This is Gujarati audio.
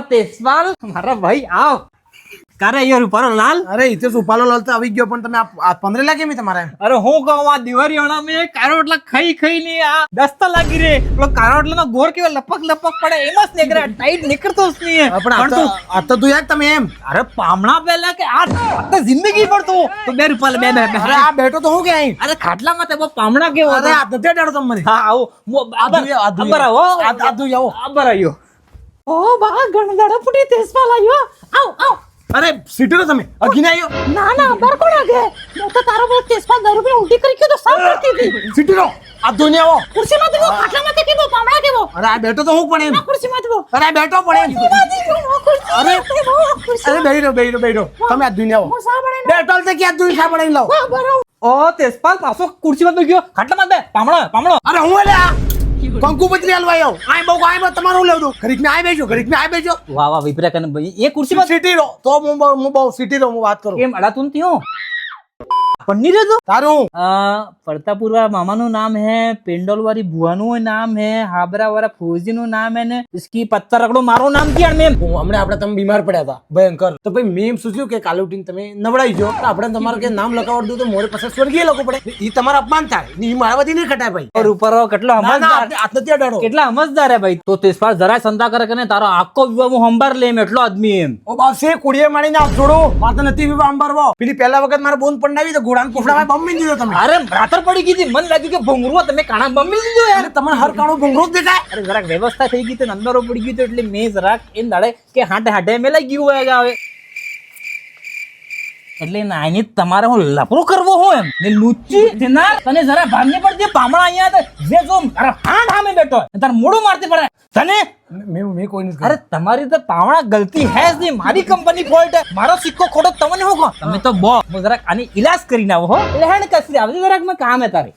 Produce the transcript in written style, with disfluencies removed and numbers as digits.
તેજપાલ મારા ભાઈ આવ કારે યાર ઉપાડો લાલ. અરે ઇતે સુપાલો લાલ તો આવી ગયો પણ તમે આ 15 લાગે મે તમારે. અરે હું કહું આ દિવાળી વાળા મે કારોટલા ખાઈ ને આ દસ્તા લાગી રે પેલો કારોટલા નો ગોર કેવો લપક લપક પડે એમ જ નીકળે ટાઈટ નીકળતો જ નહીં. પણ આ તો તું યાર તમે એમ. અરે પામણા પહેલા કે આ તો જિંદગી પર તું તો 2 રૂપિયા બે અરે આ બેઠો તો હું કે અહીં. અરે ખાટલામાં તે પામણા કેવો અરે આ તો ડાડો તમને. હા આવો આબર આવો આદુ જાઓ. આબર આવ્યો. ઓ બા ગણદાડા ફૂટી તેજપાલ આવ્યો. આવ અરે સીટો તમે અગીને આવ્યો. ના ના બર કોણ આગે હું તો તારો બહુ તેજપાલ દારૂ પીને ઉલટી કરી કે તો સાફ કરતી હતી. સીટો આદુ ને આવો. ખુરશીમાં તો ખાટલામાં તે કેવો પામડા કેવો. અરે આ બેઠો તો હું પણ એમ. ખુરશીમાં તો અરે આ બેઠો પણ એમ. અરે બેઠો તમે આદુ ને આવો. બેઠો તો કે આદુ સા બનાવી લાવો. ઓ તેજપાલ પાછો ખુરશીમાં તો ગયો ખાટલામાં બે પામણો. અરે હું એટલે આ કંકુપત્રી હલવા આવ્યો. આય બહુ તમારું લેવું ઘડીક ને આય બેજો. વાહ વિપરા કને ભાઈ એ ખુરશીમાં સિટી રો તો હું બહુ સિટી રો હું વાત કરું. કેમ અડાતું ત્યો પન્ની રે તો તારું પડતાપુરા મામાનું નામ है पेंडोल वाली बुआનું नाम है हाबरा वाला फौजी નું नाम है ने इसकी पत्थर रगड़ो मारो नाम किया મેમ. હમણાં આપણે તમે બીમાર પડ્યા હતા ભયંકર તો ભાઈ મેં એમ સોચ્યું કે કાલે ઉઠીને તમે નવડાઈ જો તો આપણે તમારે કે નામ લખાવડ દઉં તો મોરે પાસે સ્વર્ગીય લોકો પડે. એ તમારા અપમાન થાય ને એ મારા બધી નહીં ખટાય ભાઈ. और ऊपर કેટલો સમજદાર આટલે ત્યાં ડરો કેટલા સમજદાર હે ભાઈ. તો તેજપાલ જરા સંતા કરે કે તારો આખો વિવાહ હું હંબાર લેમ એટલો આદમી એમ. ઓ બાસે કુડીએ મારીને આપ જોડો વાત નથી વિવાહ અંબારવો. પેલી પહેલા વખત મારા બોન પડાવી તો ઘોડાને કોફડામાં બમ દીધો તમે. અરે રાતર પડી ગઈ હતી મને લાગ્યું કે ભંગરો તમે કાણા બમી દીધો યાર. તમને હર કાણો ભૂંગરો જ દેખાય. અરે જરાક વ્યવસ્થા થઈ ગઈ તો અંદરો પડી ગઈ તો એટલે મેં જરાક એમ દાડે કે હાટે મેલાઈ ગયું હોય હવે એટલે નાની તમારે હું લપરો કરવો હોય એમ ને લુચ્ચી ના તને જરા ભાગને પડતી પામણા અહીંયા જે જો અરે હાંડ હામે બેઠો તાર મોઢું મારતી પડે તને. મેં કોઈ નથી. અરે તમારી તો પાવણા ગલતી હે જ નહીં મારી કંપની ફોલ્ટ હે. મારો સિક્કો ખોટો તમને હું કહો તમે તો બો જરાક આની ઈલાજ કરીને આવો હો. લેહણ કસરી આવજે જરાક મેં કામ હે તારે.